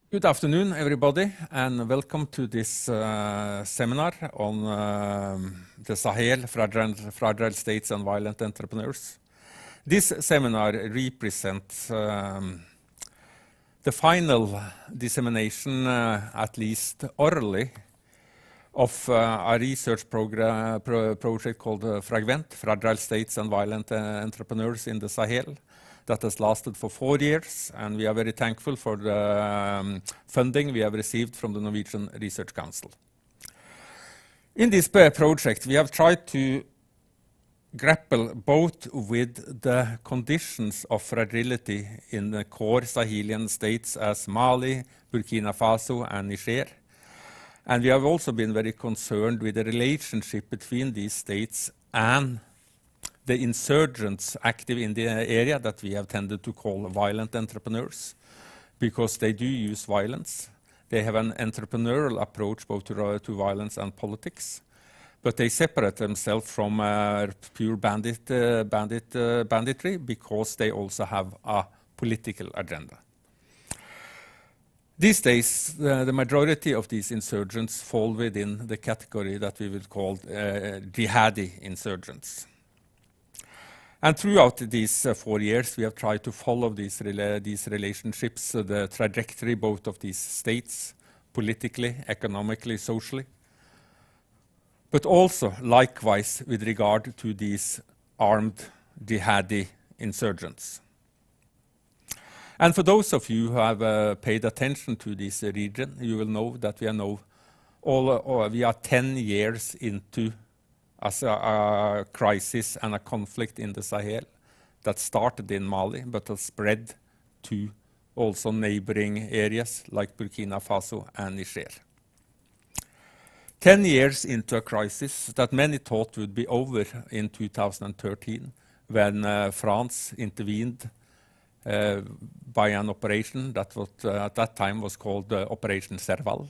Good afternoon, everybody, and welcome to this seminar on the Sahel, fragile states and violent entrepreneurs. This seminar represents the final dissemination, at least orally, of a research project called Fragile States and Violent Entrepreneurs in the Sahel, that has lasted for 4 years, and we are very thankful for the funding we have received from the Norwegian Research Council. In this project, we have tried to grapple both with the conditions of fragility in the core Sahelian states as Mali, Burkina Faso, and Niger. And we have also been very concerned with the relationship between these states and the insurgents active in the area that we have tended to call violent entrepreneurs, because they do use violence. They have an entrepreneurial approach both to violence and politics, but they separate themselves from pure banditry because they also have a political agenda. These days, the majority of these insurgents fall within the category that we would call jihadi insurgents. And throughout these 4 years, we have tried to follow these relationships, the trajectory both of these states, politically, economically, socially, but also likewise with regard to these armed jihadi insurgents. And for those of you who have paid attention to this region, you will know that we are now we are 10 years into as a crisis and a conflict in the Sahel that started in Mali, but has spread to also neighboring areas like Burkina Faso and Niger. 10 years into a crisis that many thought would be over in 2013, when France intervened by an operation that was, at that time was called Operation Serval.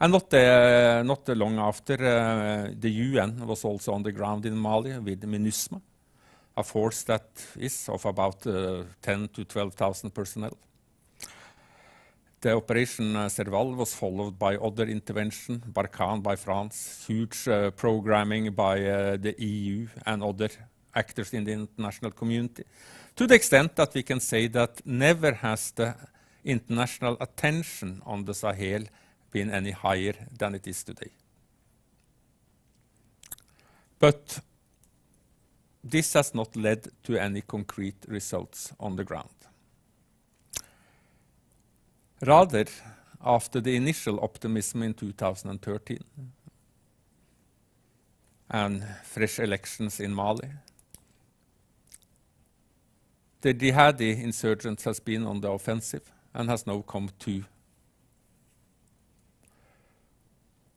And not long after, the UN was also on the ground in Mali with MINUSMA, a force that is of about 10 to 12,000 personnel. The Operation Serval was followed by other intervention, Barkhane by France, huge programming by the EU and other actors in the international community, to the extent that we can say that never has the international attention on the Sahel been any higher than it is today. But this has not led to any concrete results on the ground. Rather, after the initial optimism in 2013 and fresh elections in Mali, the jihadi insurgents has been on the offensive and has now come to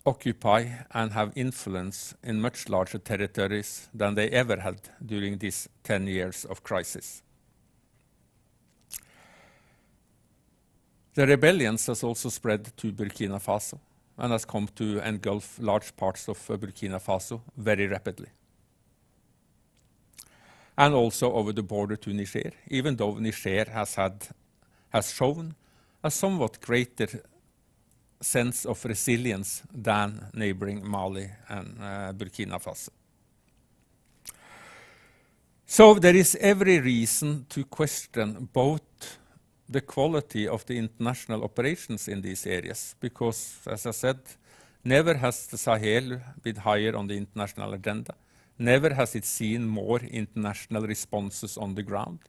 occupy and have influence in much larger territories than they ever had during these 10 years of crisis. The rebellions has also spread to Burkina Faso and has come to engulf large parts of Burkina Faso very rapidly. And also over the border to Niger, even though Niger has shown a somewhat greater sense of resilience than neighboring Mali and Burkina Faso. So there is every reason to question both the quality of the international operations in these areas, because, as I said, never has the Sahel been higher on the international agenda, never has it seen more international responses on the ground,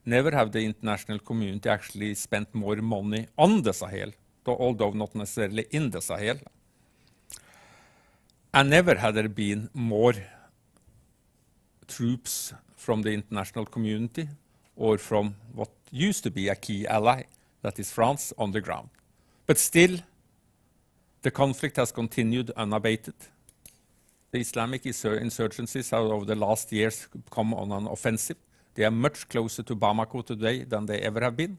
never have the international community actually spent more money on the Sahel, although not necessarily in the Sahel. And never had there been more troops from the international community or from what used to be a key ally, that is France, on the ground. But still, the conflict has continued unabated. The Islamic insurgencies have over the last years come on an offensive. They are much closer to Bamako today than they ever have been.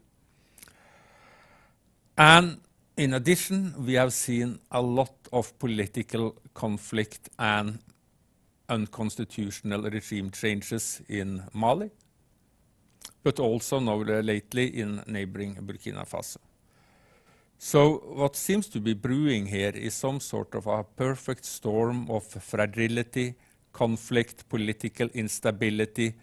And in addition, we have seen a lot of political conflict and unconstitutional regime changes in Mali, but also now lately in neighboring Burkina Faso. So what seems to be brewing here is some sort of a perfect storm of fragility, conflict, political instability,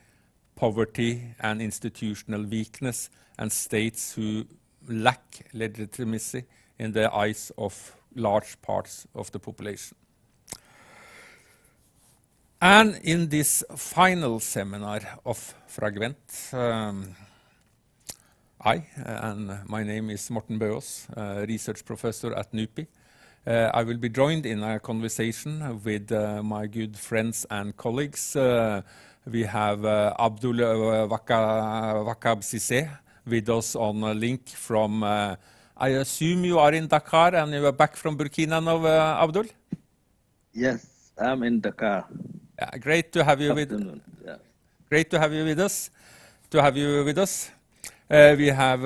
poverty, and institutional weakness, and states who lack legitimacy in the eyes of large parts of the population. And in this final seminar of Fragment, and my name is Morten Bøås, research professor at NUPI. I will be joined in a conversation with my good friends and colleagues. We have Abdoul Wahab Cissé with us on a link from, I assume you are in Dakar and you are back from Burkina now, Abdoul? Yes, I'm in Dakar. Yeah, great to have you Great to have you with us. We have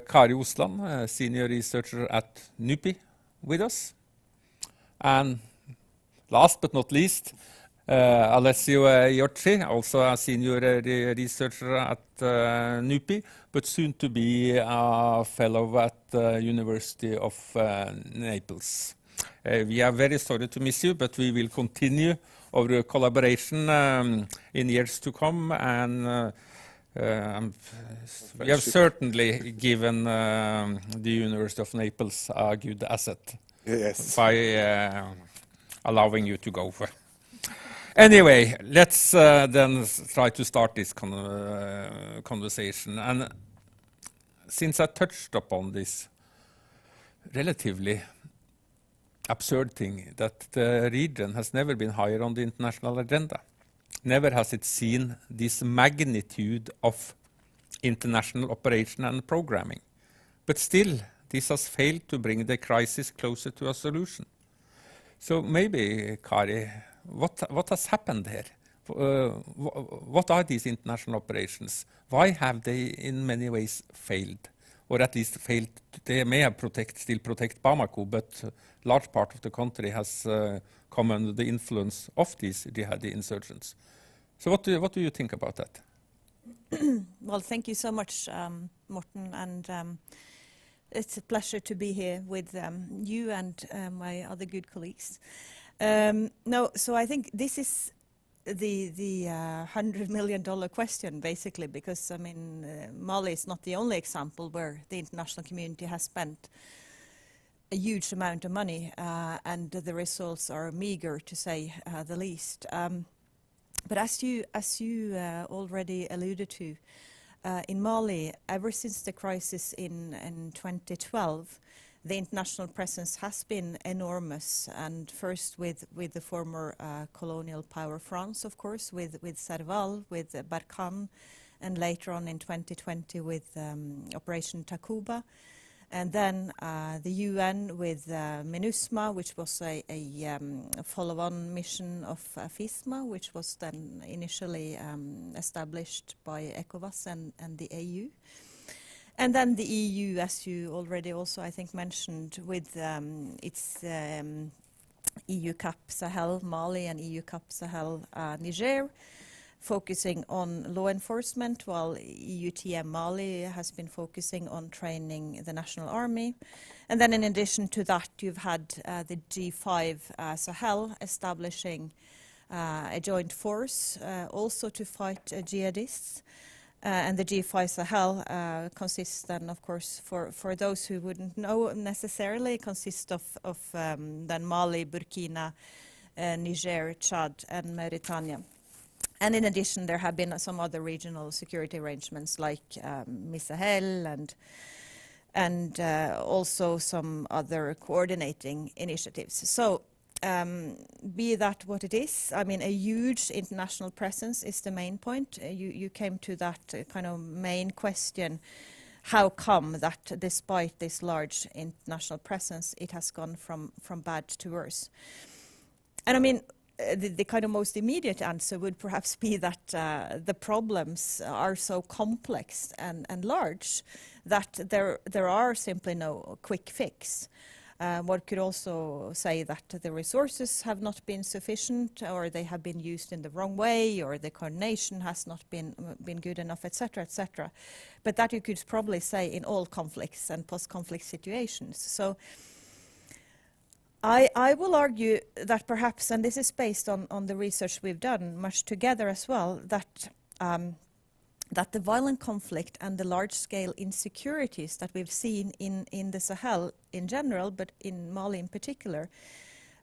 Kari Osland, senior researcher at NUPI, with us. And last but not least, Alessio Iocchi, also a senior researcher at NUPI, but soon to be a fellow at the University of Naples. We are very sorry to miss you, but we will continue our collaboration in years to come, and we have certainly given the University of Naples a good asset by allowing you to go. Anyway, let's then try to start this conversation. And since I touched upon this relatively absurd thing that the region has never been higher on the international agenda. Never has it seen this magnitude of international operation and programming. But still, this has failed to bring the crisis closer to a solution. So maybe, Kari, what has happened here? What are these international operations? Why have they in many ways failed? Or at least failed, they may have still protect Bamako, but large part of the country has come under the influence of these jihadi insurgents. So what do you think about that? Well, thank you so much, Morten, and it's a pleasure to be here with you and my other good colleagues. So I think this is the $100 million question, basically, because I mean Mali is not the only example where the international community has spent a huge amount of money and the results are meager, to say the least. But as you already alluded to, in Mali, ever since the crisis in 2012, the international presence has been enormous, and first with the former colonial power France, of course, with Serval, with Barkhane, and later on in 2020 with Operation Takuba. And then the UN with MINUSMA, which was a follow-on mission of FISMA, which was then initially established by ECOWAS and the AU. And then the EU, as you already also, I think, mentioned, with its EU Cap Sahel Mali and EU Cap Sahel Niger, focusing on law enforcement, while EUTM Mali has been focusing on training the national army. And then in addition to that, you've had the G5 Sahel establishing a joint force also to fight jihadists. And the G5 Sahel consists then, of course, for those who wouldn't know necessarily, consists of then Mali, Burkina, Niger, Chad, and Mauritania. And in addition, there have been some other regional security arrangements like Sahel and also some other coordinating initiatives. So be that what it is, I mean, a huge international presence is the main point. You came to that kind of main question, how come that despite this large international presence, it has gone from bad to worse? And I mean, the kind of most immediate answer would perhaps be that the problems are so complex and large that there are simply no quick fix. One could also say that the resources have not been sufficient, or they have been used in the wrong way, or the coordination has not been good enough, etc., etc. But that you could probably say in all conflicts and post-conflict situations. So I will argue that perhaps, and this is based on the research we've done much together as well, that that the violent conflict and the large-scale insecurities that we've seen in the Sahel in general, but in Mali in particular,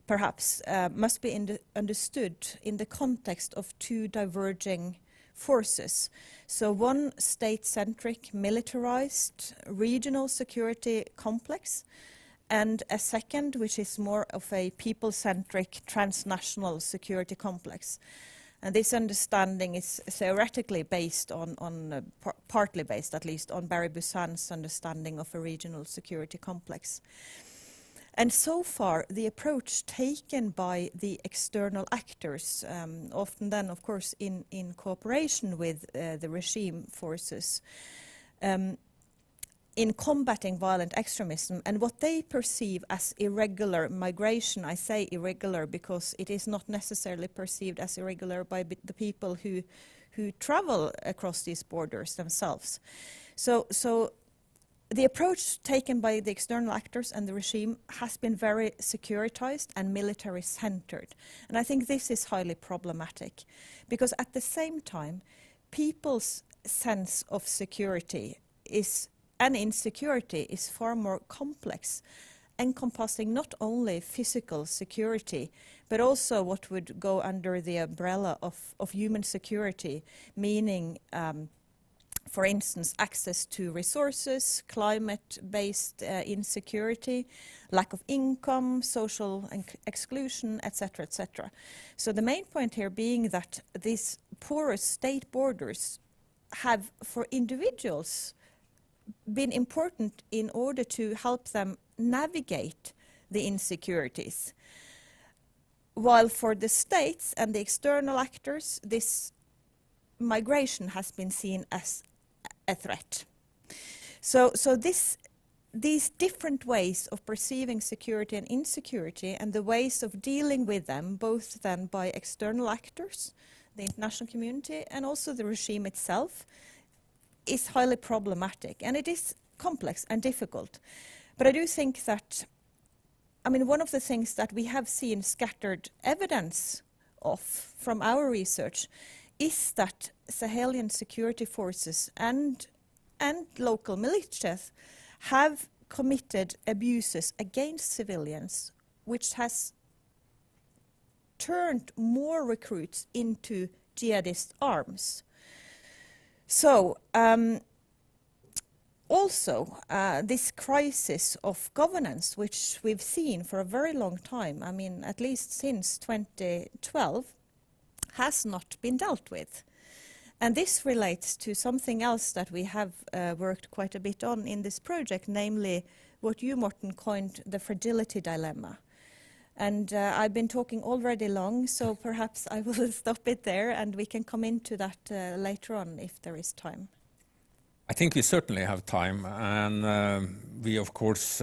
perhaps must be understood in the context of two diverging forces. So one state-centric, militarized, regional security complex, and a second, which is more of a people-centric, transnational security complex. And this understanding is theoretically based partly based at least, on Barry Busan's understanding of a regional security complex. And so far, the approach taken by the external actors, often then, of course, in cooperation with the regime forces, in combating violent extremism and what they perceive as irregular migration. I say irregular because it is not necessarily perceived as irregular by the people who travel across these borders themselves. So the approach taken by the external actors and the regime has been very securitized and military-centered. And I think this is highly problematic because at the same time, people's sense of security and insecurity is far more complex, encompassing not only physical security, but also what would go under the umbrella of human security, meaning, for instance, access to resources, climate-based insecurity, lack of income, social exclusion, etc., etc. So the main point here being that these porous state borders have, for individuals, been important in order to help them navigate the insecurities. While for the states and the external actors, this migration has been seen as a threat. So these different ways of perceiving security and insecurity and the ways of dealing with them, both then by external actors, the international community, and also the regime itself, is highly problematic, and it is complex and difficult. But I do think that, one of the things that we have seen scattered evidence of from our research is that Sahelian security forces and local militias have committed abuses against civilians, which has turned more recruits into jihadist arms. So also this crisis of governance, which we've seen for a very long time, at least since 2012, has not been dealt with. And this relates to something else that we have worked quite a bit on in this project, namely what you, Morten, coined the fragility dilemma. And I've been talking already long, so perhaps I will stop it there and we can come into that later on if there is time. I think we certainly have time, and we of course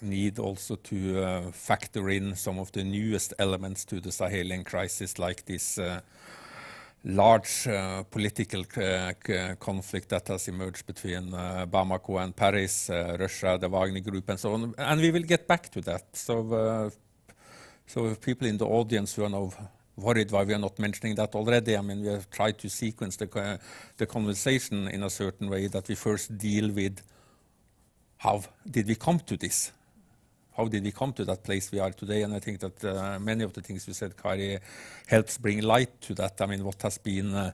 need also to factor in some of the newest elements to the Sahelian crisis, like this large political conflict that has emerged between Bamako and Paris, Russia, the Wagner Group, and so on. And we will get back to that. So people in the audience who are now worried why we are not mentioning that already, we have tried to sequence the conversation in a certain way, that we first deal with how did we come to this? How did we come to that place we are today? And I think that many of the things you said, Kari, helps bring light to that. What has been,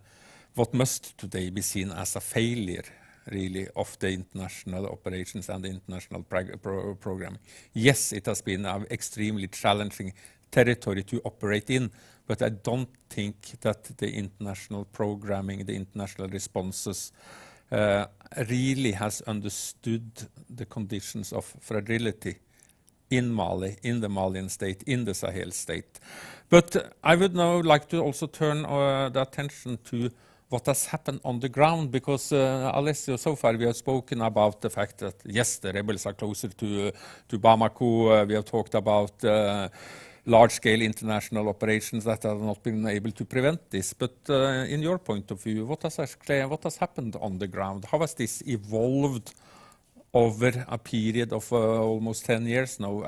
what must today be seen as a failure, really, of the international operations and the international program. Yes, it has been an extremely challenging territory to operate in, but I don't think that the international programming, the international responses, really has understood the conditions of fragility in Mali, in the Malian state, in the Sahel state. But I would now like to also turn the attention to what has happened on the ground, because Alessio, so far we have spoken about the fact that yes, the rebels are closer to Bamako. We have talked about large-scale international operations that have not been able to prevent this. But in your point of view, what has happened on the ground? How has this evolved over a period of almost 10 years now,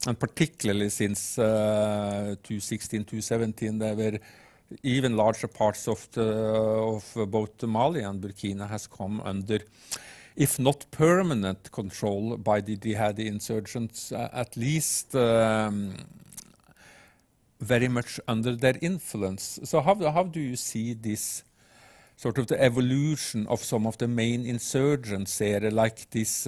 and particularly since 2016, 2017, there were even larger parts of both Mali and Burkina has come under, if not permanent control by the jihadi insurgents, at least very much under their influence. So how do you see this sort of the evolution of some of the main insurgents here, like this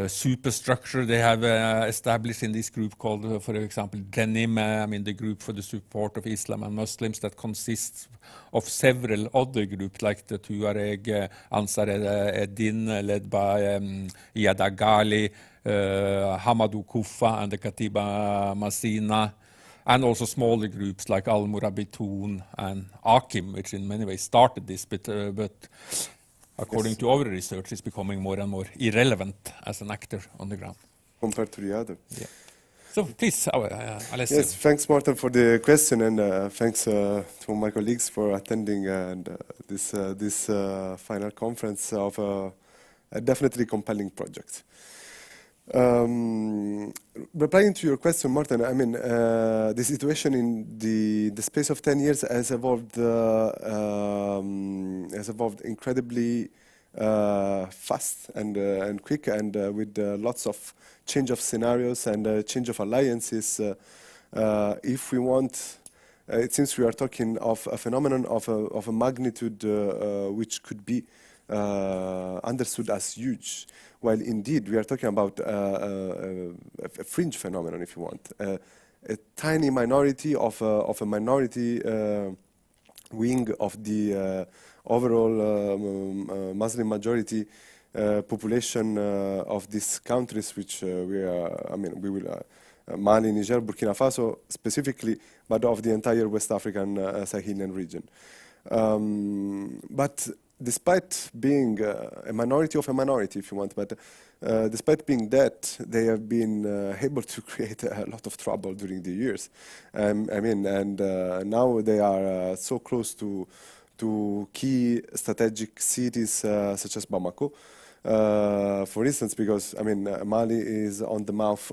superstructure they have established in this group called, for example, Denim, the group for the support of Islam and Muslims, that consists of several other groups like the Tuareg, Ansar Eddin, led by Iyad Agali, Hamadou Koufa and the Katiba Masina, and also smaller groups like Al-Murabitoun and Akim, which in many ways started this, but according to our research, is becoming more and more irrelevant as an actor on the ground. Compared to the other. Yeah. So please, Alessio. Yes, thanks, Morten, for the question, and thanks to my colleagues for attending this final conference of a definitely compelling project. Replying to your question, Morten, the situation in the space of 10 years has evolved incredibly fast and quick, and with lots of change of scenarios and change of alliances. If we want, it seems we are talking of a phenomenon of a magnitude which could be understood as huge, while indeed we are talking about a fringe phenomenon, if you want, a tiny minority of a minority wing of the overall Muslim majority population of these countries, which Mali, Niger, Burkina Faso specifically, but of the entire West African Sahelian region. But despite being a minority of a minority, if you want, but despite being that, they have been able to create a lot of trouble during the years. And now they are so close to key strategic cities such as Bamako. For instance, because Mali is on the mouth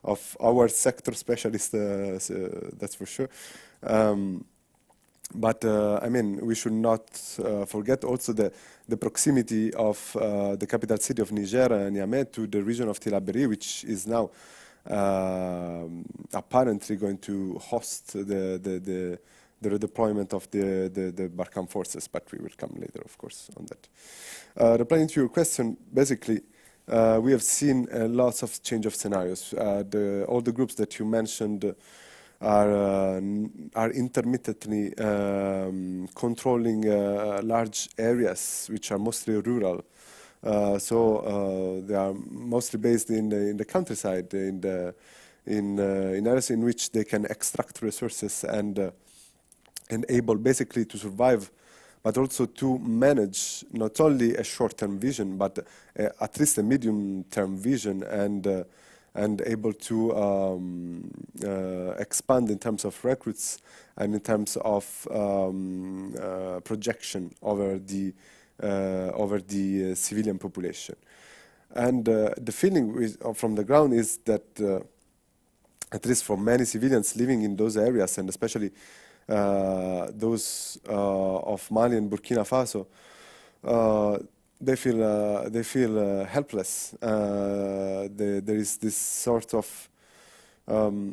of our sector specialist, that's for sure. But we should not forget also the proximity of the capital city of Niger, Niamey, to the region of Tillabéri, which is now apparently going to host the redeployment of the Barkhane forces, but we will come later, of course, on that. Replying to your question, basically, we have seen lots of change of scenarios. All the groups that you mentioned are intermittently controlling large areas which are mostly rural. So they are mostly based in the countryside, in areas in which they can extract resources and able basically to survive, but also to manage not only a short-term vision, but at least a medium-term vision, and able to expand in terms of recruits and in terms of projection over the civilian population. And the feeling from the ground is that, at least for many civilians living in those areas, and especially those of Mali and Burkina Faso, they feel helpless. There is this sort of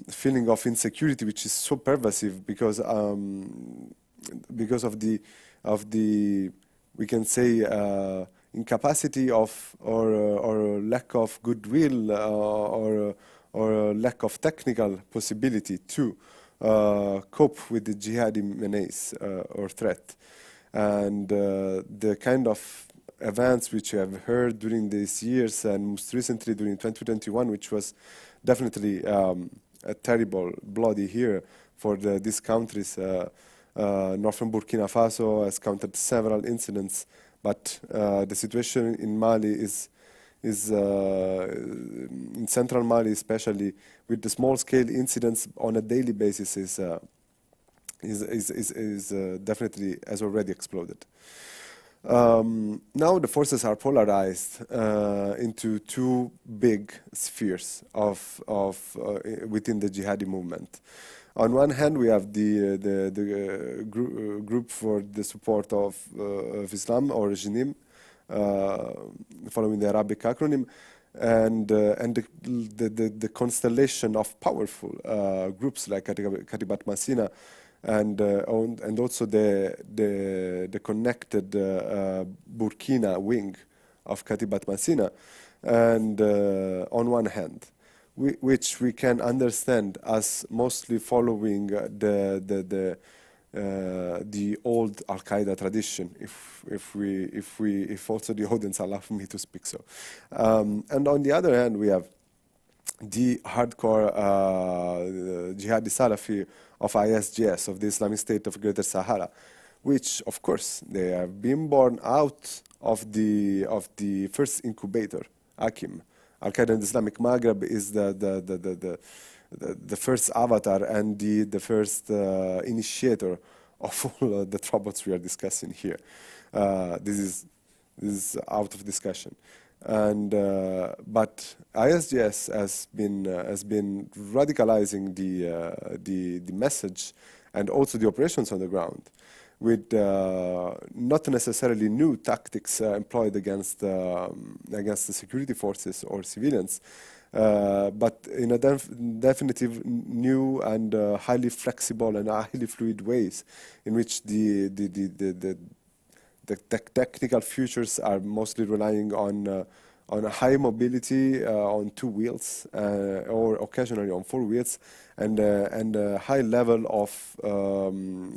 feeling of insecurity which is so pervasive because of the we can say incapacity of or lack of goodwill or lack of technical possibility to cope with the jihadi menace or threat, and the kind of events which you have heard during these years, and most recently during 2021, which was definitely a terrible, bloody year for these countries, Northern Burkina Faso has counted several incidents, but the situation in Mali is in central Mali, especially with the small-scale incidents on a daily basis, is definitely has already exploded. Now the forces are polarized into two big spheres within the jihadi movement. On one hand, we have the group for the support of Islam or Jinim, following the Arabic acronym, and the constellation of powerful groups like Katibat Masina, and also the connected Burkina wing of Katibat Masina, and on one hand, which we can understand as mostly following the old Al-Qaeda tradition, if also the audience allow me to speak so. And on the other hand, we have the hardcore jihadi Salafi of ISGS, of the Islamic State of Greater Sahara, which, of course, they have been born out of the first incubator, Akim. Al-Qaeda in the Islamic Maghreb is the first avatar and the first initiator of all the troubles we are discussing here. This is out of discussion. And but ISGS has been radicalizing the message and also the operations on the ground, with not necessarily new tactics employed against the security forces or civilians, but in a definitive new and highly flexible and highly fluid ways, in which the technical features are mostly relying on a high mobility on 2 wheels or occasionally on 4 wheels, and a high level of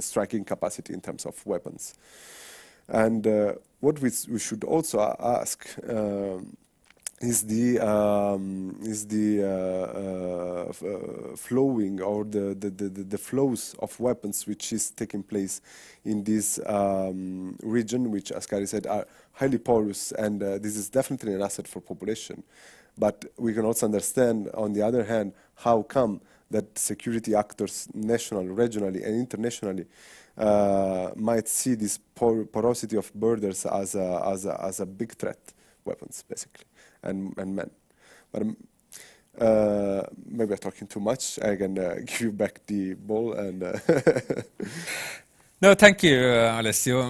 striking capacity in terms of weapons. And what we should also ask is the flowing or the flows of weapons which is taking place in this region, which, as Kari said, are highly porous, and this is definitely an asset for population. But we can also understand, on the other hand, how come that security actors, nationally, regionally, and internationally, might see this porosity of borders as a big threat, weapons, basically, and men. But maybe I'm talking too much. I can give you back the ball and. No, thank you, Alessio.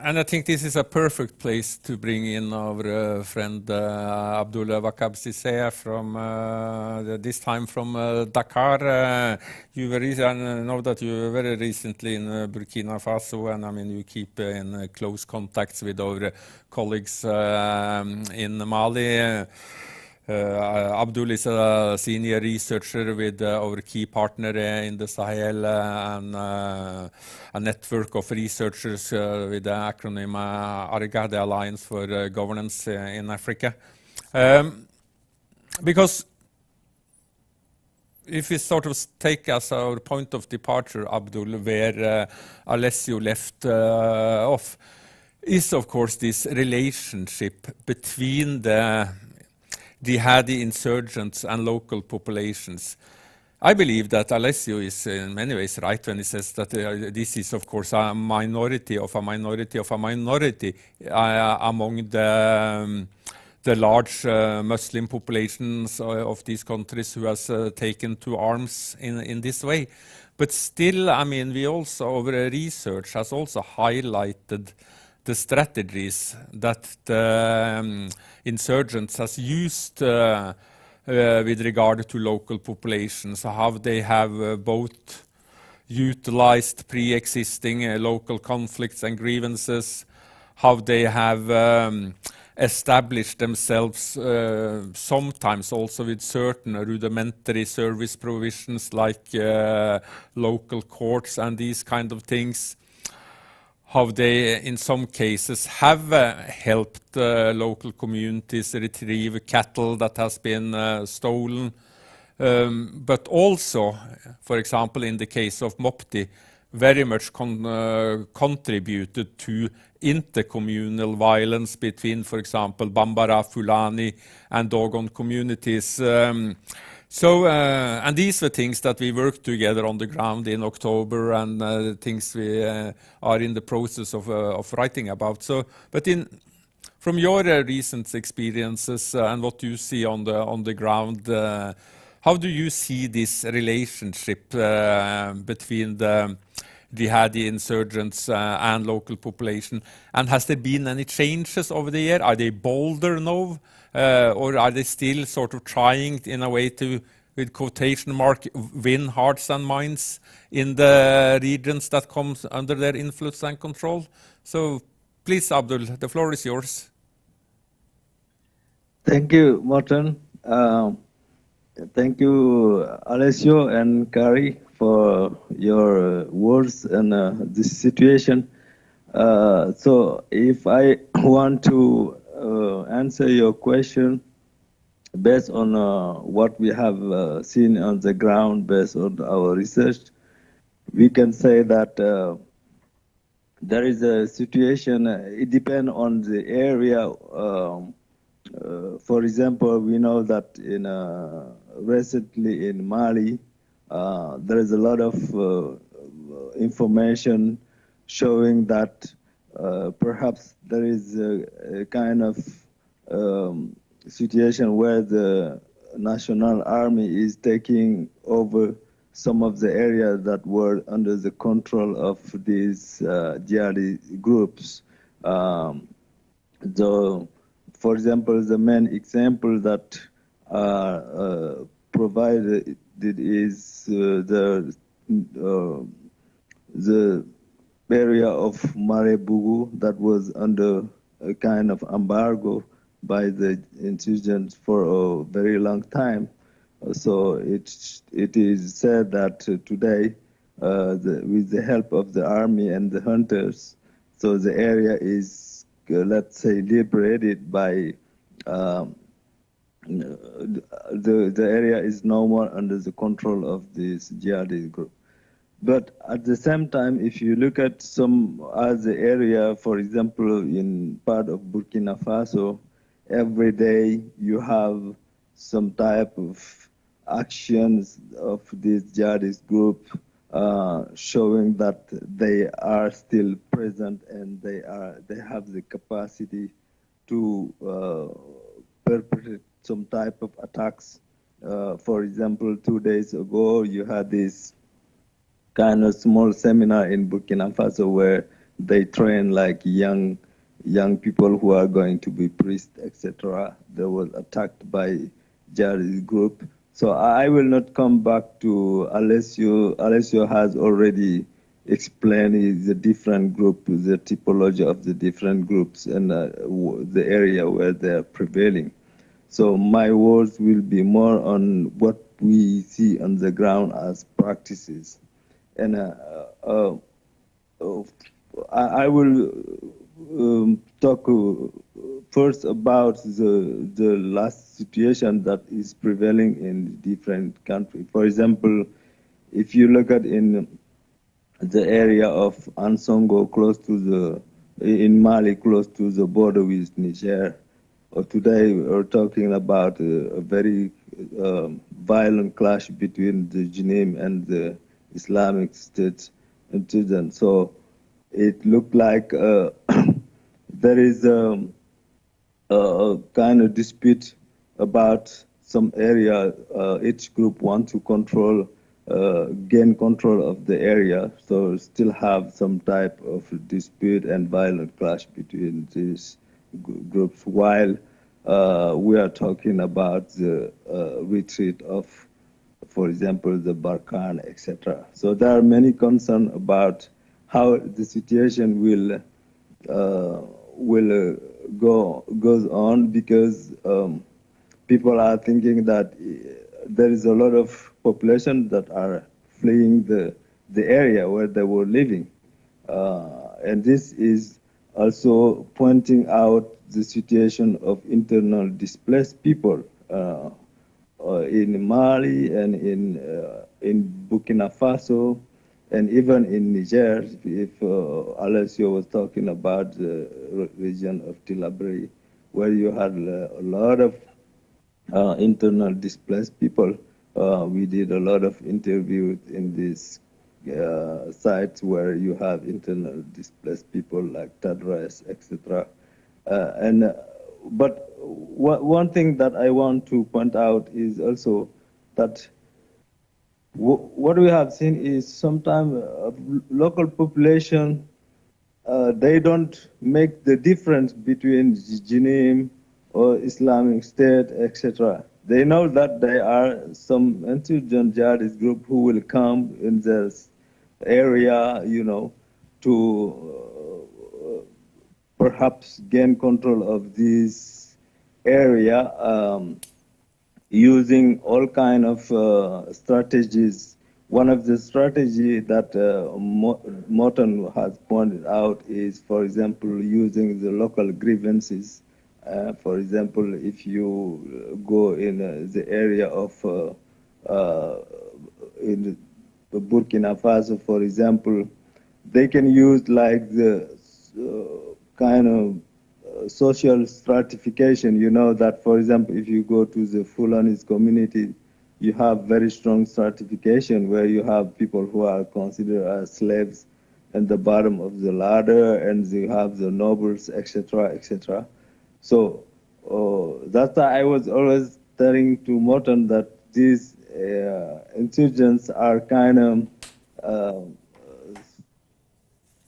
And I think this is a perfect place to bring in our friend Abdoul Wahab Cissé from this time from Dakar. You were I know that you were very recently in Burkina Faso, and I mean you keep in close contacts with our colleagues in Mali. Abdoul is a senior researcher with our key partner in the Sahel and a network of researchers with the acronym ARGA, the Alliance for Governance in Africa. Because if we sort of take as our point of departure, Abdoul, where Alessio left off, is of course this relationship between the jihadi insurgents and local populations. I believe that Alessio is in many ways right when he says that this is, of course, a minority of a minority of a minority among the large Muslim populations of these countries who has taken to arms in this way. But still, I mean, we also, our research has also highlighted the strategies that the insurgents has used with regard to local populations, how they have both utilized pre-existing local conflicts and grievances, how they have established themselves sometimes also with certain rudimentary service provisions like local courts and these kind of things. How they, in some cases, have helped local communities retrieve cattle that has been stolen. But also, for example, in the case of Mopti, very much contributed to intercommunal violence between, for example, Bambara, Fulani, and Dogon communities. And these were things that we worked together on the ground in October, and things we are in the process of writing about. From your recent experiences and what you see on the ground, how do you see this relationship between the jihadi insurgents and local population? And has there been any changes over the year? Are they bolder now? Or are they still sort of trying in a way to, with quotation mark, win hearts and minds in the regions that comes under their influence and control? So please, Abdoul, the floor is yours. Thank you, Morten. Thank you, Alessio and Kari, for your words and this situation. So if I want to answer your question based on what we have seen on the ground, based on our research, we can say that there is a situation, it depends on the area. For example, we know that recently in Mali, there is a lot of information showing that perhaps there is a kind of situation where the national army is taking over some of the areas that were under the control of these jihadi groups. For example, the main example that provided is the area of Marebugu that was under a kind of embargo by the insurgents for a very long time. So it is said that today, with the help of the army and the hunters, so the area is, let's say, liberated by the area is no more under the control of this jihadi group. But at the same time, if you look at some other area, for example, in part of Burkina Faso, every day you have some type of actions of this jihadist group showing that they are still present and they have the capacity to perpetrate some type of attacks. For example, 2 days ago, you had this kind of small seminar in Burkina Faso where they train like young people who are going to be priests, etc. They were attacked by jihadist group. So I will not come back to Alessio. Alessio has already explained the different groups, the typology of the different groups and the area where they are prevailing. So my words will be more on what we see on the ground as practices. And I will talk first about the last situation that is prevailing in different countries. For example, if you look at in the area of Ansongo, in Mali, close to the border with Niger, today we're talking about a very violent clash between the Jenim and the Islamic State insurgents. So it looked like there is a kind of dispute about some area. Each group wants to gain control of the area, so still have some type of dispute and violent clash between these groups, while we are talking about the retreat of, for example, the Barkhane, etc. So there are many concerns about how the situation goes on, because people are thinking that there is a lot of population that are fleeing the area where they were living. And this is also pointing out the situation of internal displaced people in Mali and in Burkina Faso. And even in Niger, if Alessio was talking about the region of Tilaberi, where you had a lot of internal displaced people, we did a lot of interviews in these sites where you have internal displaced people like Tadras, etc. But one thing that I want to point out is also that what we have seen is sometimes local population, they don't make the difference between Jinim or Islamic State, etc. They know that there are some insurgent jihadist group who will come in this area, you know, to perhaps gain control of this area, using all kind of strategies. One of the strategies that Morten has pointed out is, for example, using the local grievances. For example, if you go in the area of in Burkina Faso, for example, they can use like the kind of social stratification. You know that, for example, if you go to the Fulani's community, you have very strong stratification where you have people who are considered as slaves at the bottom of the ladder, and you have the nobles, etc., etc. So that's why I was always telling to Morten that these insurgents are kind of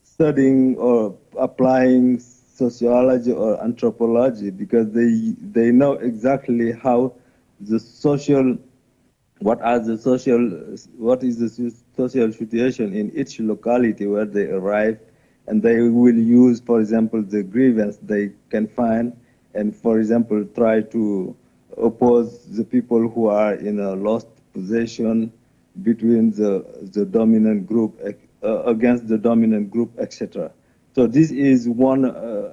studying or applying sociology or anthropology, because they know exactly how the social, what is the social situation in each locality where they arrive, and they will use, for example, the grievance they can find, and for example try to oppose the people who are in a lost position between the dominant group against the dominant group, etc. So this is one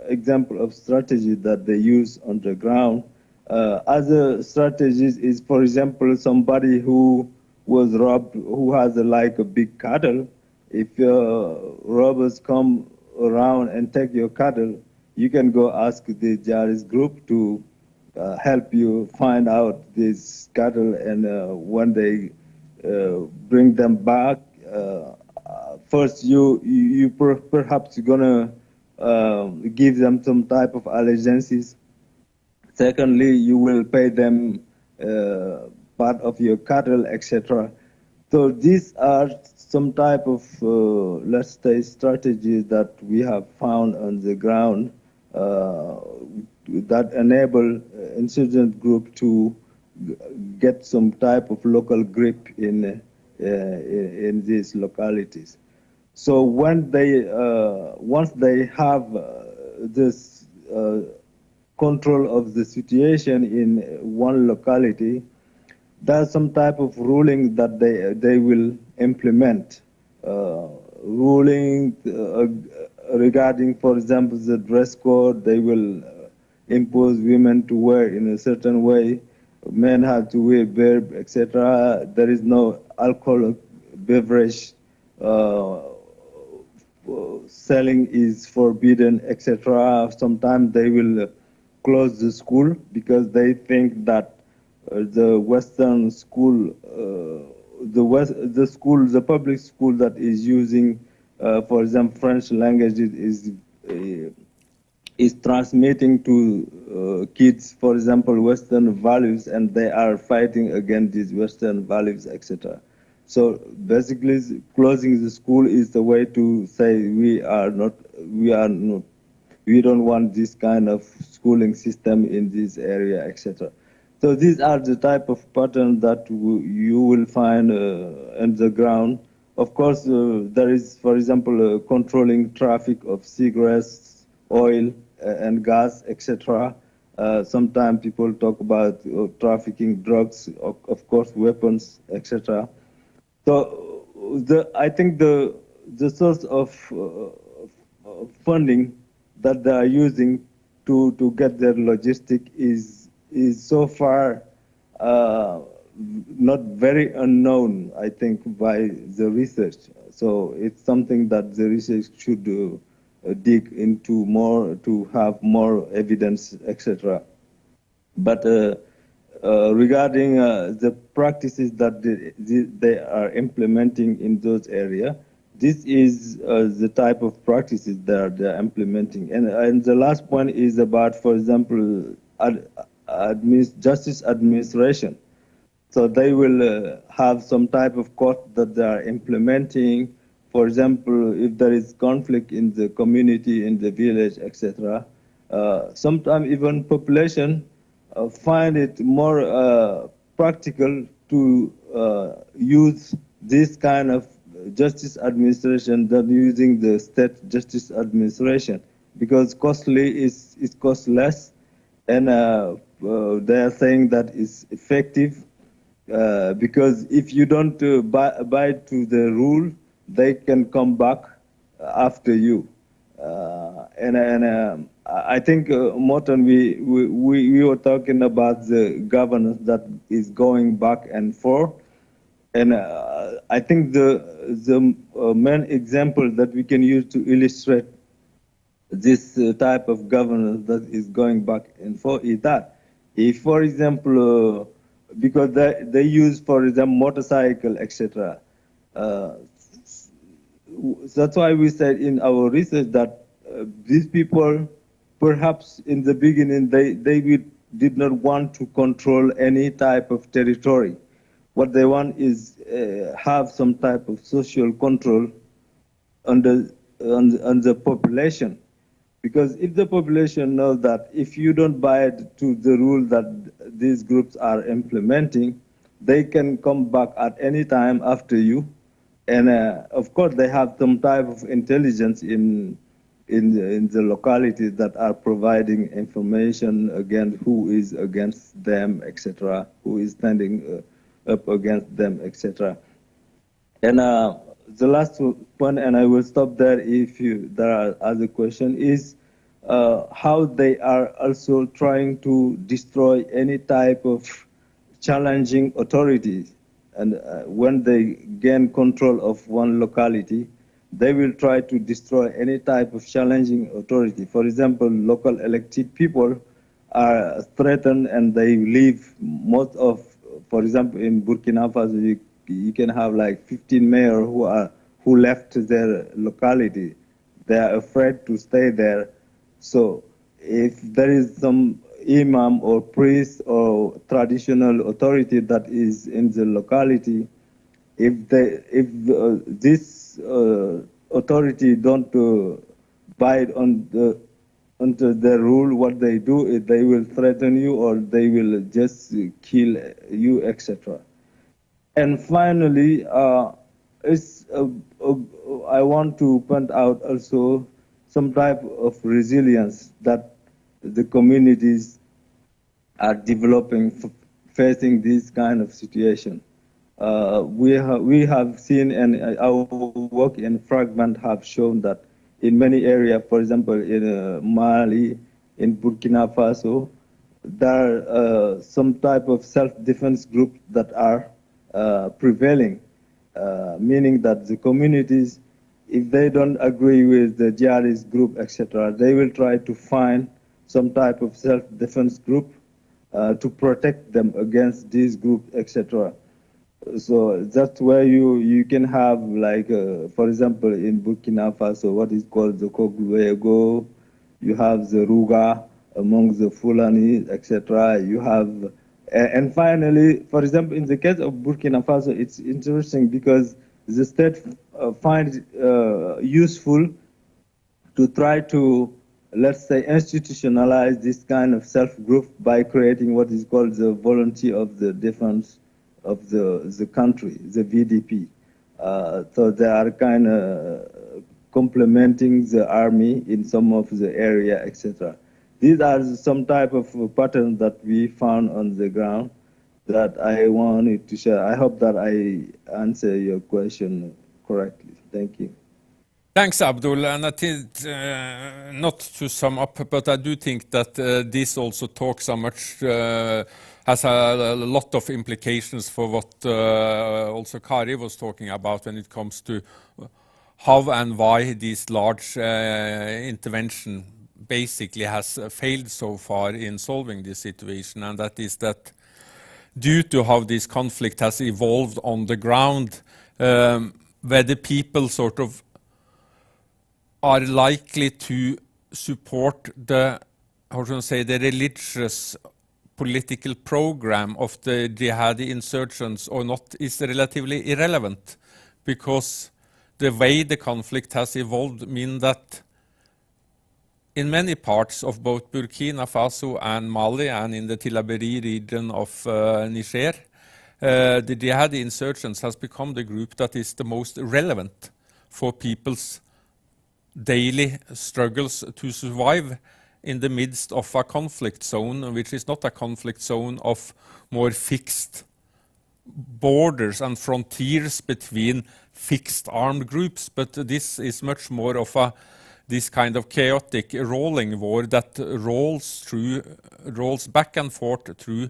example of strategy that they use on the ground. Other strategies is, for example, somebody who was robbed, who has like a big cattle. If robbers come around and take your cattle, you can go ask the jihadist group to help you find out these cattle, and when they bring them back, first you perhaps gonna give them some type of allegiances. Secondly, you will pay them part of your cattle, etc. So these are some type of, let's say, strategies that we have found on the ground that enable insurgent group to get some type of local grip in these localities. So when they once they have this control of the situation in one locality, there's some type of ruling that they will implement. Ruling regarding, for example, the dress code. They will impose women to wear in a certain way. Men have to wear beard, etc. There is no alcoholic beverage. Selling is forbidden, etc. Sometimes they will close the school because they think that the Western school, the public school that is using, for example, French language is transmitting to kids, for example, Western values, and they are fighting against these Western values, etc. So basically, closing the school is the way to say we don't want this kind of schooling system in this area, etc. So these are the type of patterns that you will find on the ground. Of course, there is, for example, controlling traffic of cigarettes, oil, and gas, etc. Sometimes people talk about trafficking drugs, of course, weapons, etc. So I think the source of funding that they are using to get their logistic is so far not very unknown, I think, by the research. So it's something that the research should dig into more to have more evidence, etc. But regarding the practices that they are implementing in those areas, this is the type of practices that they're implementing. And the last point is about, for example, justice administration. So they will have some type of court that they are implementing. For example, if there is conflict in the community, in the village, etc. Sometimes even population find it more practical to use this kind of justice administration than using the state justice administration, because costly is cost less, and they are saying that it's effective because if you don't abide to the rule, they can come back after you. I think, Morten, we were talking about the governance that is going back and forth. And I think the main example that we can use to illustrate this type of governance that is going back and forth is that if, for example, because they use, for example, motorcycle, etc. That's why we said in our research that these people, perhaps in the beginning, they did not want to control any type of territory. What they want is have some type of social control on the population. Because if the population knows that if you don't buy to the rule that these groups are implementing, they can come back at any time after you. And of course, they have some type of intelligence in the localities that are providing information against who is against them, etc., who is standing up against them, etc. And the last one, and I will stop there if there are other questions, is how they are also trying to destroy any type of challenging authorities. And when they gain control of one locality, they will try to destroy any type of challenging authority. For example, local elected people are threatened and they leave most of, for example, in Burkina Faso, you can have like 15 mayors who left their locality. They are afraid to stay there. So if there is some imam or priest or traditional authority that is in the locality, if this authority don't abide onto the rule, what they do is they will threaten you or they will just kill you, etc. And finally, I want to point out also some type of resilience that the communities are developing facing this kind of situation. We have seen, and our work in Fragment have shown that in many areas, for example, in Mali, in Burkina Faso, there are some type of self-defense groups that are prevailing, meaning that the communities, if they don't agree with the jihadist group, etc., they will try to find some type of self-defense group to protect them against these groups, etc. So that's where you can have, like, for example, in Burkina Faso, what is called the Kogluego, you have the Ruga among the Fulani, etc. You have, and finally, for example, in the case of Burkina Faso, it's interesting because the state finds useful to try to, let's say, institutionalize this kind of self-group by creating what is called the Volunteer of the Defense of the country, the VDP. So they are kind of complementing the army in some of the area, etc. These are some type of patterns that we found on the ground that I wanted to share. I hope that I answer your question correctly. Thank you. Thanks, Abdoul. And I think, not to sum up, but I do think that this also talks so much, has a lot of implications for what also Kari was talking about when it comes to how and why this large intervention basically has failed so far in solving this situation. And that is that due to how this conflict has evolved on the ground, where the people sort of are likely to support the, how should I say, the religious political program of the jihadi insurgents or not is relatively irrelevant, because the way the conflict has evolved means that in many parts of both Burkina Faso and Mali and in the Tillabéri region of Niger, the jihadi insurgents has become the group that is the most relevant for people's daily struggles to survive in the midst of a conflict zone, which is not a conflict zone of more fixed borders and frontiers between fixed armed groups, but this is much more of this kind of chaotic rolling war that rolls back and forth through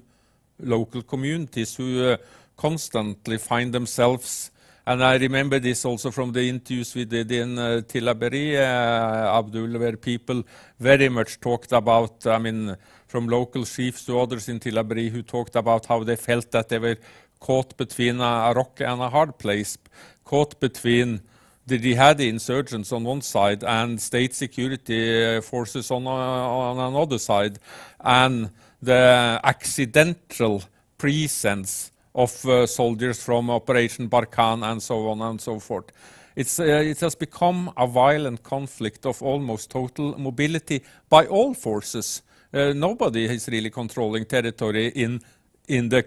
local communities who constantly find themselves. And I remember this also from the interviews we did in Tillabéri, Abdoul, where people very much talked about, I mean, from local chiefs to others in Tillabéri who talked about how they felt that they were caught between a rock and a hard place, caught between the jihadi insurgents on one side and state security forces on another side, and the accidental presence of soldiers from Operation Barkhane and so on and so forth. It has become a violent conflict of almost total mobility by all forces. Nobody is really controlling territory in the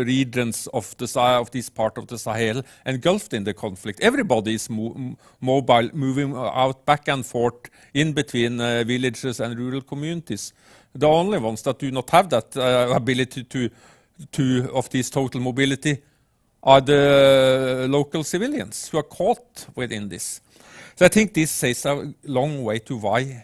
regions of this part of the Sahel engulfed in the conflict. Everybody is mobile, moving out back and forth in between villages and rural communities. The only ones that do not have that ability of this total mobility are the local civilians who are caught within this. So I think this says a long way to why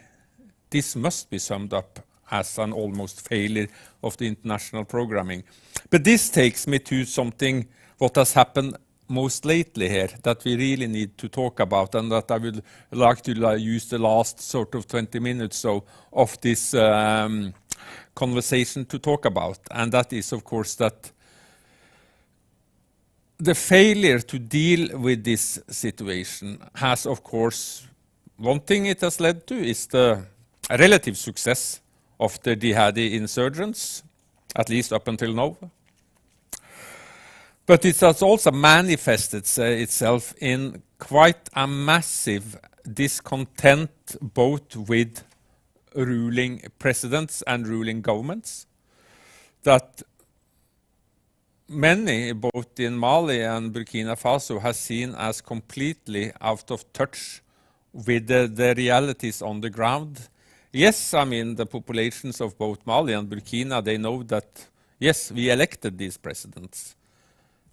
this must be summed up as an almost failure of the international programming. But this takes me to something what has happened most lately here that we really need to talk about, and that I would like to use the last sort of 20 minutes so of this conversation to talk about. And that is, of course, that the failure to deal with this situation has, of course, one thing it has led to is the relative success of the jihadi insurgents, at least up until now. But it has also manifested itself in quite a massive discontent both with ruling presidents and ruling governments, that many, both in Mali and Burkina Faso, has seen as completely out of touch with the realities on the ground. Yes, I mean, the populations of both Mali and Burkina, they know that, yes, we elected these presidents,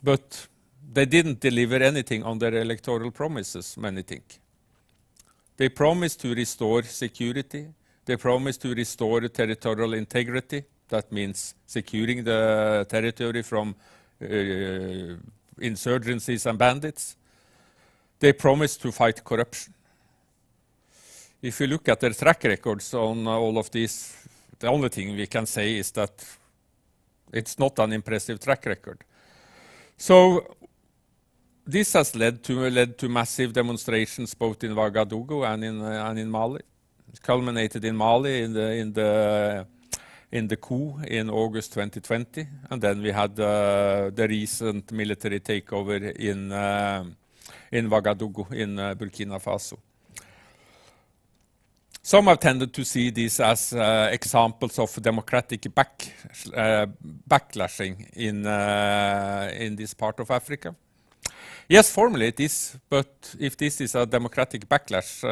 but they didn't deliver anything on their electoral promises, many think. They promised to restore security. They promised to restore territorial integrity. That means securing the territory from insurgencies and bandits. They promised to fight corruption. If you look at their track records on all of these, the only thing we can say is that it's not an impressive track record. So this has led to massive demonstrations both in Ouagadougou and in Mali. It culminated in Mali in the coup in August 2020, and then we had the recent military takeover in Ouagadougou in Burkina Faso. Some have tended to see these as examples of democratic backlashing in this part of Africa. Yes, formally it is, but if this is a democratic backlash,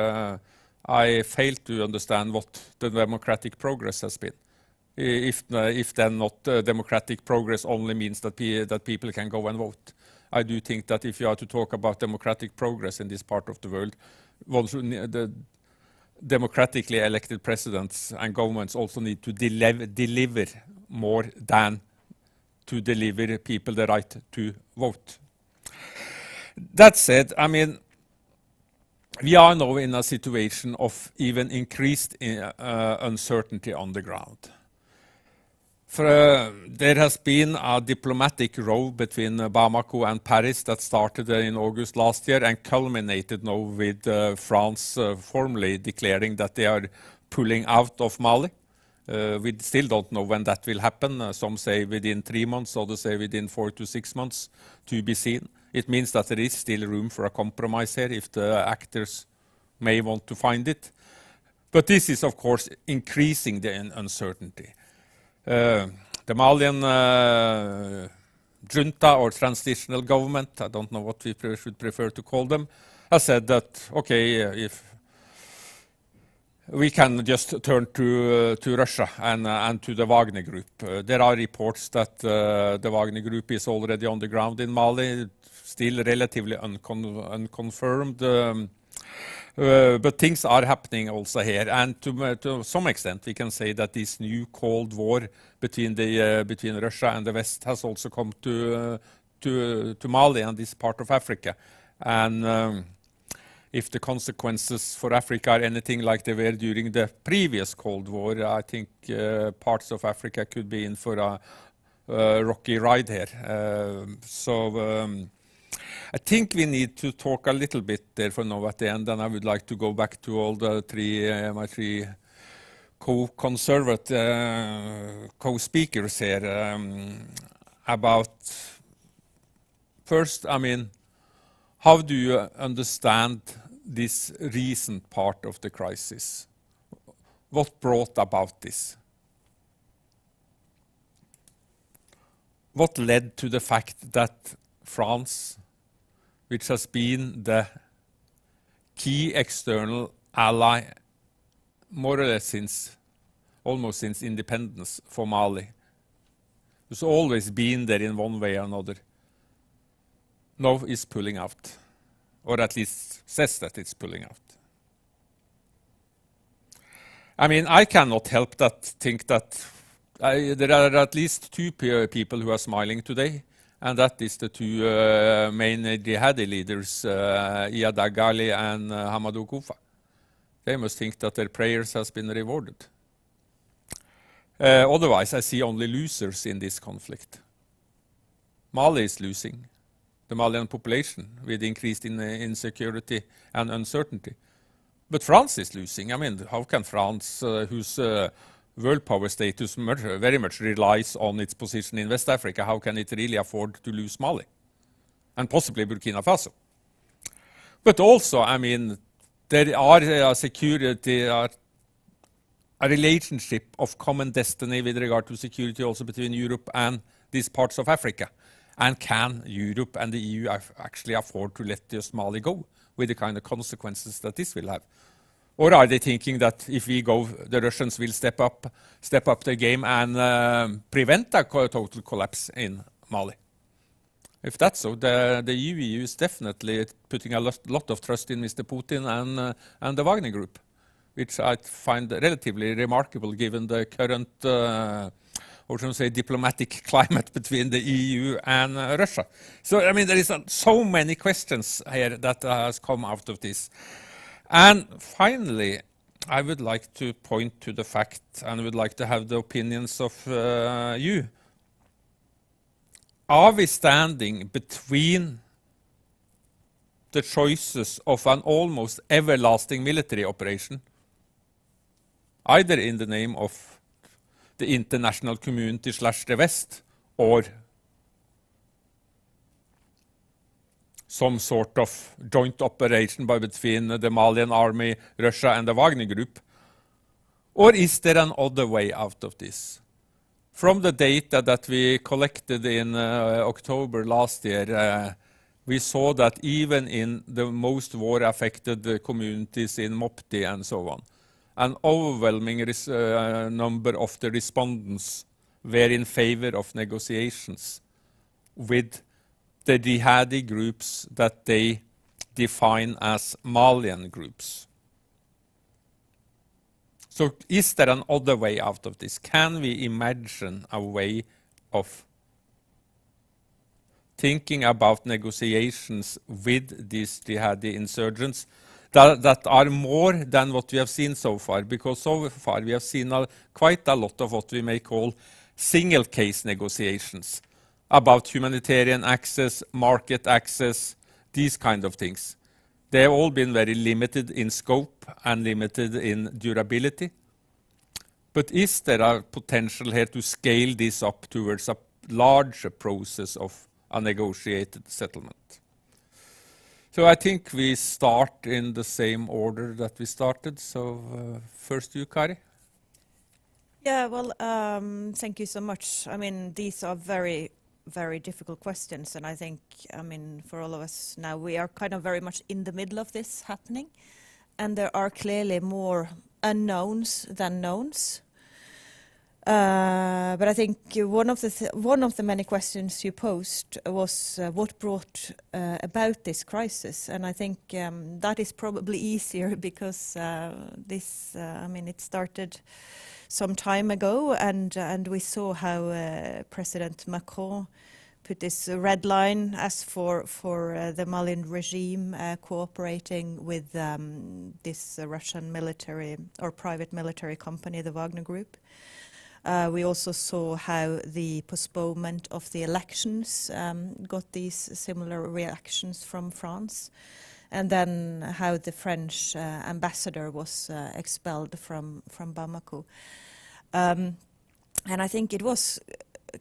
I fail to understand what the democratic progress has been. If then not democratic progress only means that people can go and vote. I do think that if you are to talk about democratic progress in this part of the world, the democratically elected presidents and governments also need to deliver more than to deliver people the right to vote. That said, I mean, we are now in a situation of even increased uncertainty on the ground. There has been a diplomatic row between Bamako and Paris that started in August last year and culminated now with France formally declaring that they are pulling out of Mali. We still don't know when that will happen. Some say within 3 months, others say within 4 to 6 months, to be seen. It means that there is still room for a compromise here if the actors may want to find it. But this is, of course, increasing the uncertainty. The Malian junta or transitional government, I don't know what we should prefer to call them, has said that, okay, if we can just turn to Russia and to the Wagner Group. There are reports that the Wagner Group is already on the ground in Mali, still relatively unconfirmed. But things are happening also here, and to some extent we can say that this new Cold War between Russia and the West has also come to Mali and this part of Africa. And if the consequences for Africa are anything like they were during the previous Cold War, I think parts of Africa could be in for a rocky ride here. I think we need to talk a little bit there for now at the end, and I would like to go back to all the my three co-speakers here about first, I mean, how do you understand this recent part of the crisis? What brought about this? What led to the fact that France, which has been the key external ally more or less almost since independence for Mali, who's always been there in one way or another, now is pulling out, or at least says that it's pulling out. I mean, I cannot help but think that there are at least two people who are smiling today, and that is the two main jihadi leaders, Iyad Aghali and Hamadou Koufa. They must think that their prayers has been rewarded. Otherwise, I see only losers in this conflict. Mali is losing, the Malian population, with increased insecurity and uncertainty. But France is losing. I mean, how can France, whose world power status very much relies on its position in West Africa, how can it really afford to lose Mali? And possibly Burkina Faso. But also, I mean, there are a relationship of common destiny with regard to security also between Europe and these parts of Africa. And can Europe and the EU actually afford to let just Mali go with the kind of consequences that this will have? Or are they thinking that if we go, the Russians will step up the game and prevent a total collapse in Mali? If that's so, the EU is definitely putting a lot of trust in Mr. Putin and the Wagner Group, which I find relatively remarkable given the current, or should I say, diplomatic climate between the EU and Russia. So, I mean, there is so many questions here that has come out of this. And finally, I would like to point to the fact, and would like to have the opinions of you. Are we standing between the choices of an almost everlasting military operation, either in the name of the international community / the West, or some sort of joint operation between the Malian army, Russia, and the Wagner Group? Or is there an other way out of this? From the data that we collected in October last year, we saw that even in the most war-affected communities in Mopti and so on, an overwhelming number of the respondents were in favor of negotiations with the jihadi groups that they define as Malian groups. So is there an other way out of this? Can we imagine a way of thinking about negotiations with these jihadi insurgents that are more than what we have seen so far? Because so far we have seen quite a lot of what we may call single case negotiations about humanitarian access, market access, these kind of things. They have all been very limited in scope and limited in durability. But is there a potential here to scale this up towards a larger process of a negotiated settlement? So I think we start in the same order that we started. So first you, Kari. Yeah, well, thank you so much. I mean, these are very, very difficult questions. And I think, I mean, for all of us now, we are kind of very much in the middle of this happening. And there are clearly more unknowns than knowns. But I think one of the many questions you posed was what brought about this crisis, and I think that is probably easier because this, I mean, it started some time ago, and we saw how President Macron put this red line as for the Malian regime cooperating with this Russian military or private military company, the Wagner Group. We also saw how the postponement of the elections got these similar reactions from France, and then how the French ambassador was expelled from Bamako. And I think it was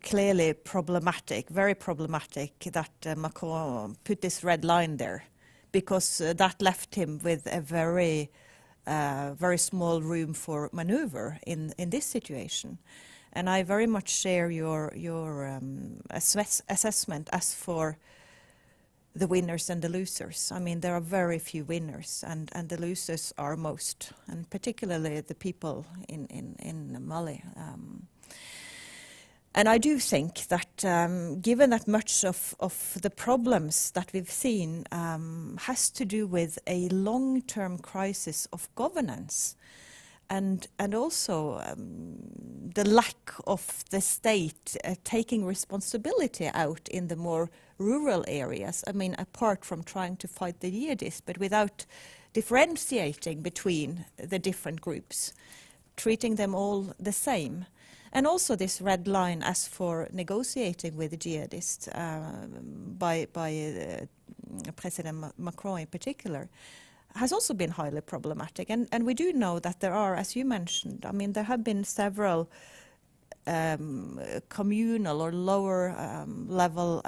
clearly problematic, very problematic, that Macron put this red line there, because that left him with a very small room for maneuver in this situation. And I very much share your assessment as for the winners and the losers. I mean, there are very few winners, and the losers are most, and particularly the people in Mali. And I do think that given that much of the problems that we've seen has to do with a long-term crisis of governance, and also the lack of the state taking responsibility out in the more rural areas. I mean, apart from trying to fight the jihadists, but without differentiating between the different groups, treating them all the same. And also this red line as for negotiating with the jihadists by President Macron in particular has also been highly problematic. And we do know that there are, as you mentioned, I mean, there have been several communal or lower level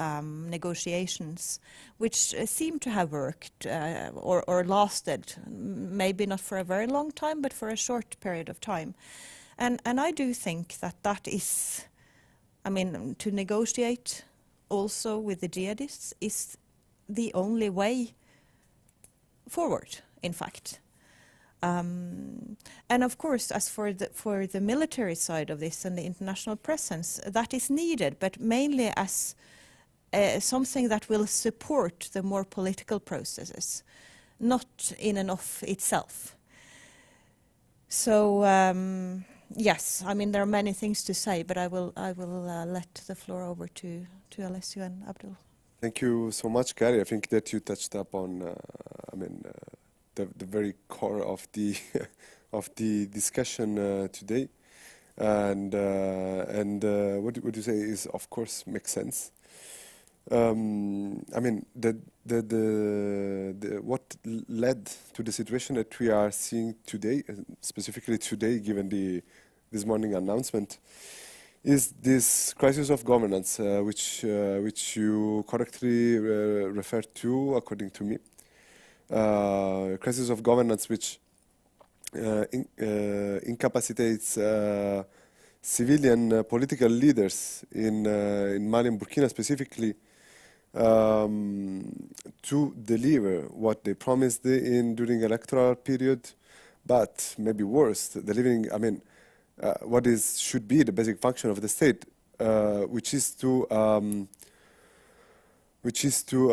negotiations which seem to have worked or lasted, maybe not for a very long time, but for a short period of time. And I do think that is, I mean, to negotiate also with the jihadists is the only way forward, in fact. And of course, as for the military side of this and the international presence, that is needed, but mainly as something that will support the more political processes, not in and of itself. So. Yes, I mean, there are many things to say, but I will let the floor over to Alessio and Abdoul. Thank you so much, Kari. I think that you touched up on, the very core of the of the discussion today, and what you say is, of course, makes sense. I mean, what led to the situation that we are seeing today, specifically today, given this morning announcement, is this crisis of governance, which you correctly referred to, according to me. Crisis of governance which incapacitates civilian political leaders in Mali and Burkina specifically to deliver what they promised during electoral period, but maybe worse, delivering, I mean, what should be the basic function of the state, which is to which is to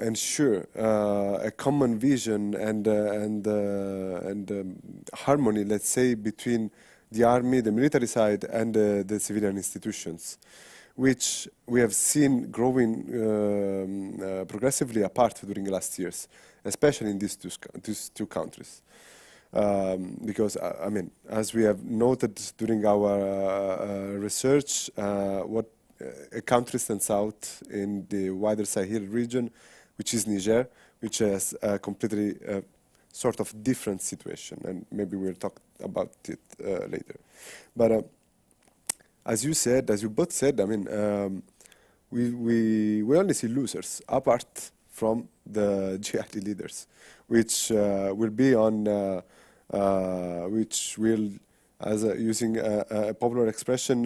ensure a common vision and harmony, let's say, between the army, the military side, and the civilian institutions, which we have seen growing progressively apart during the last years, especially in these two countries. Because, I mean, as we have noted during our research, what a country stands out in the wider Sahel region, which is Niger, which has a completely sort of different situation, and maybe we'll talk about it later. But as you said, as you both said, I mean, we only see losers apart from the jihadi leaders, which will be on, which will, as using a popular expression,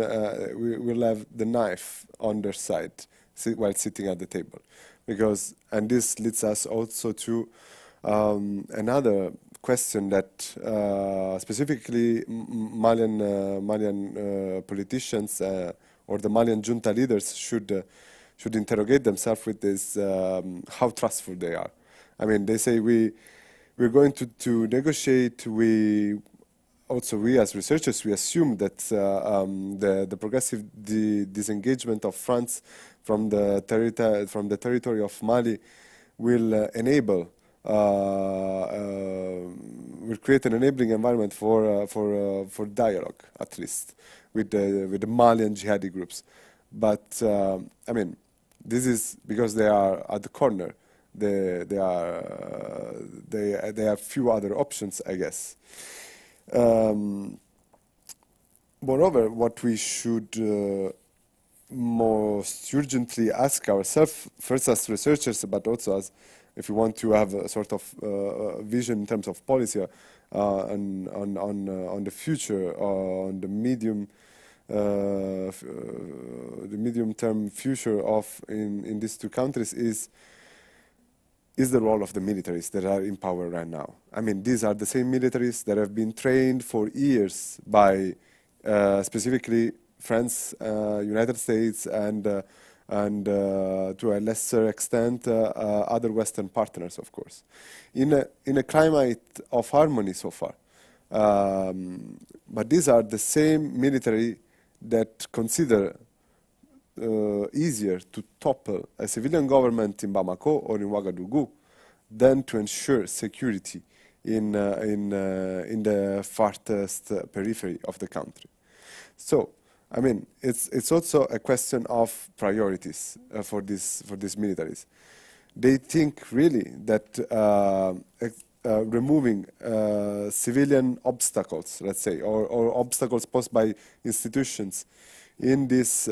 we will have the knife on their side while sitting at the table, because, and this leads us also to another question that specifically Malian politicians or the Malian junta leaders should interrogate themselves with this: how trustful they are. I mean, they say we're going to negotiate. We as researchers, we assume that the progressive disengagement of France from the territory of Mali will enable, will create an enabling environment for dialogue, at least with the Malian jihadi groups. But I mean, this is because they are at the corner. They have few other options, I guess. Moreover, what we should most urgently ask ourselves, first as researchers, but also as if we want to have a sort of vision in terms of policy on the future, on the medium-term future of in these two countries is the role of the militaries that are in power right now. I mean, these are the same militaries that have been trained for years by specifically France, United States, and to a lesser extent other Western partners, of course, in a climate of harmony so far. But these are the same military that consider easier to topple a civilian government in Bamako or in Ouagadougou than to ensure security in the farthest periphery of the country. So, I mean, it's also a question of priorities for these militaries. They think really that removing civilian obstacles, let's say, or obstacles posed by institutions in this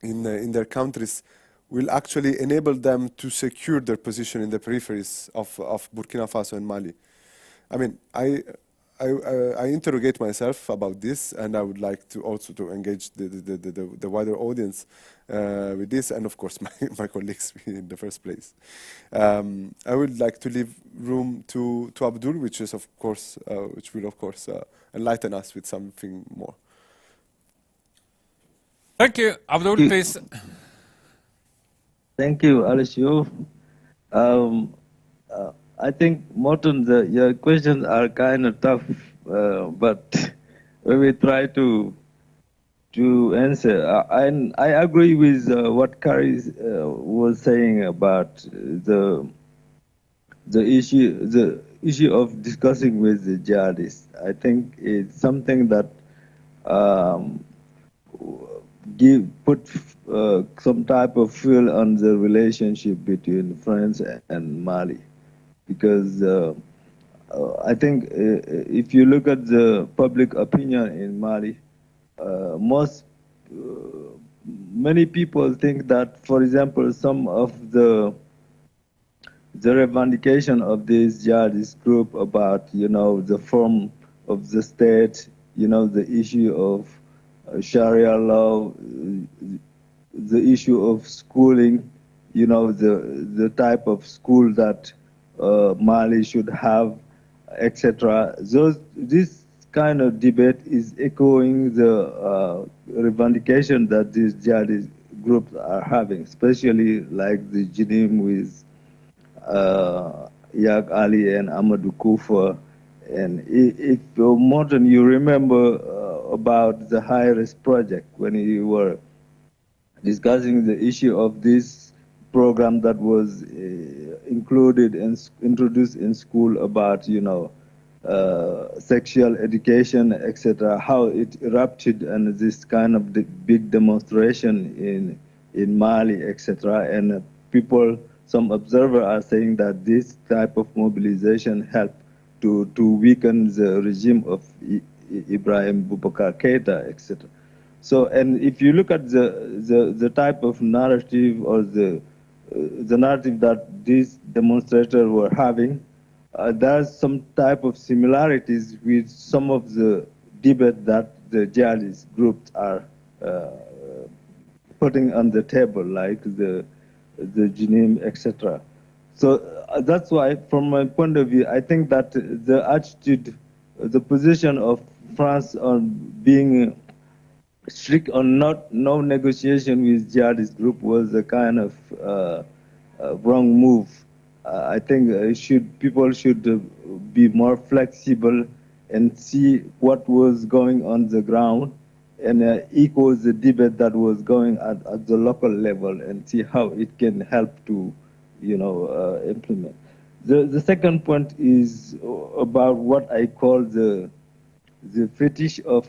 in their countries will actually enable them to secure their position in the peripheries of Burkina Faso and Mali. I mean, I interrogate myself about this, and I would like to also to engage the wider audience with this, and of course my colleagues in the first place. I would like to leave room to Abdoul, which is of course which will of course enlighten us with something more. Thank you, Abdoul, please. Thank you, Alessio. I think, Morten, your questions are kind of tough, but we will try to answer. I agree with what Kari was saying about the issue of discussing with the jihadists. I think it's something that put some type of fuel on the relationship between France and Mali, because I think if you look at the public opinion in Mali, many people think that, for example, some of the revendication of this jihadist group about, the form of the state, the issue of Sharia law, the issue of schooling, the type of school that Mali should have, etc. This kind of debate is echoing the revendication that this jihadist groups are having, especially like the Jinim with Yak Ali and Amadou Kufa. And if Morten, you remember about the high-risk project when you were discussing the issue of this program that was included and introduced in school about, sexual education, etc., how it erupted and this kind of big demonstration in Mali, etc. And some observers are saying that this type of mobilization helped to weaken the regime of Ibrahim Boubacar Keïta, etc. So, and if you look at the type of narrative or the narrative that these demonstrators were having, there's some type of similarities with some of the debate that the jihadist groups are putting on the table, like the Jinim, etc. So that's why, from my point of view, I think that the attitude, the position of France on being strict on no negotiation with jihadist group was a kind of wrong move. I think people should be more flexible and see what was going on the ground and echo the debate that was going at the local level and see how it can help to, implement. The second point is about what I call the fetish of